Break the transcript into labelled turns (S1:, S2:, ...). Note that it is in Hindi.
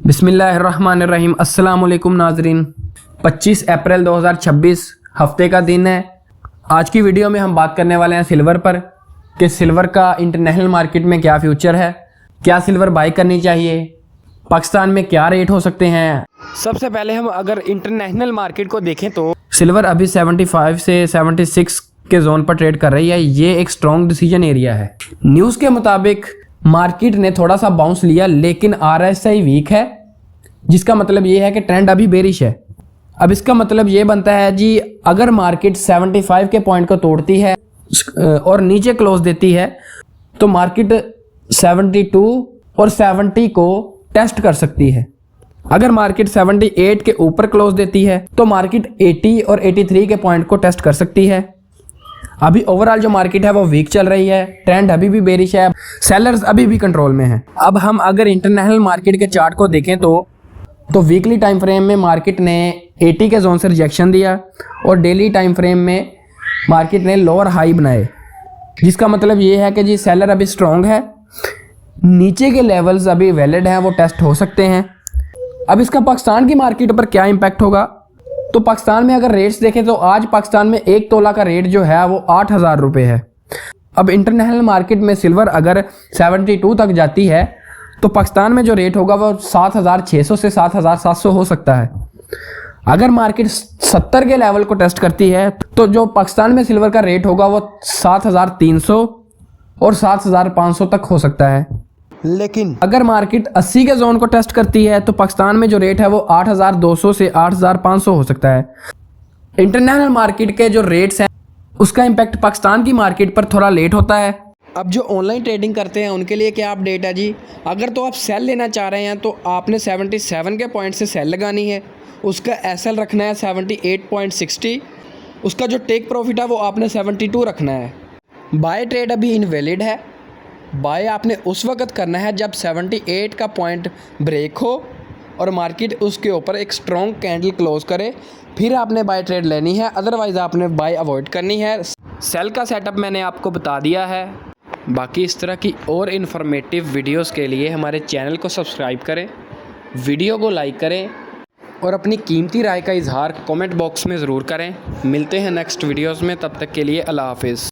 S1: बिस्मिल्लाहिर्रहमानिर्रहीम। अस्सलाम वालेकुम नाजरीन। 25 अप्रैल 2026 हफ्ते का दिन है। आज की वीडियो में हम बात करने वाले हैं सिल्वर पर कि सिल्वर का इंटरनेशनल मार्केट में क्या फ्यूचर है, क्या सिल्वर बाई करनी चाहिए, पाकिस्तान में क्या रेट हो सकते हैं। सबसे पहले हम अगर इंटरनेशनल मार्केट को देखें तो सिल्वर अभी 75 से 76 के जोन पर ट्रेड कर रही है। ये एक स्ट्रॉन्ग डिसीजन एरिया है। न्यूज़ के मुताबिक मार्केट ने थोड़ा सा बाउंस लिया, लेकिन RSI वीक है, जिसका मतलब ये है कि ट्रेंड अभी बेरिश है। अब इसका मतलब ये बनता है जी, अगर मार्केट 75 के पॉइंट को तोड़ती है और नीचे क्लोज देती है तो मार्केट 72 और 70 को टेस्ट कर सकती है। अगर मार्केट 78 के ऊपर क्लोज देती है तो मार्केट 80 और 83 के पॉइंट को टेस्ट कर सकती है। अभी ओवरऑल जो मार्केट है वो वीक चल रही है, ट्रेंड अभी भी बेरिश है, सेलर्स अभी भी कंट्रोल में हैं। अब हम अगर इंटरनेशनल मार्केट के चार्ट को देखें तो वीकली टाइम फ्रेम में मार्केट ने 80 के जोन से रिजेक्शन दिया और डेली टाइम फ्रेम में मार्केट ने लोअर हाई बनाए, जिसका मतलब ये है कि जी सेलर अभी स्ट्रॉन्ग है, नीचे के लेवल्स अभी वैलिड हैं, वो टेस्ट हो सकते हैं। अब इसका पाकिस्तान की मार्केट पर क्या इम्पैक्ट होगा, तो पाकिस्तान में अगर रेट्स देखें तो आज पाकिस्तान में 1 तोला का रेट जो है वो 8,000 रुपये है। अब इंटरनेशनल मार्केट में सिल्वर अगर 72 तक जाती है तो पाकिस्तान में जो रेट होगा वो 7,600 से 7,700 हो सकता है। अगर मार्केट 70 के लेवल को टेस्ट करती है तो जो पाकिस्तान में सिल्वर का रेट होगा वो 7,300 और 7,500 तक हो सकता है। लेकिन अगर मार्केट 80 के जोन को टेस्ट करती है तो पाकिस्तान में जो रेट है वो 8,200 से 8,500 हो सकता है। इंटरनेशनल मार्केट के जो रेट्स हैं उसका इम्पैक्ट पाकिस्तान की मार्केट पर थोड़ा लेट होता है। अब जो ऑनलाइन ट्रेडिंग करते हैं उनके लिए क्या अपडेट है जी, अगर तो आप सेल लेना चाह रहे हैं तो आपने 77 के पॉइंट से सेल लगानी है, उसका SL रखना है 78.60, उसका जो टेक प्रॉफिट है वो आपने 72 रखना है। बाय ट्रेड अभी इनवैलिड है, बाय आपने उस वक्त करना है जब 78 का पॉइंट ब्रेक हो और मार्केट उसके ऊपर एक स्ट्रॉन्ग कैंडल क्लोज करे, फिर आपने बाय ट्रेड लेनी है, अदरवाइज़ आपने बाय अवॉइड करनी है। सेल का सेटअप मैंने आपको बता दिया है। बाकी इस तरह की और इन्फॉर्मेटिव वीडियोस के लिए हमारे चैनल को सब्सक्राइब करें, वीडियो को लाइक करें और अपनी कीमती राय का इजहार कमेंट बॉक्स में ज़रूर करें। मिलते हैं नेक्स्ट वीडियोस में, तब तक के लिए अल्लाह हाफिज़।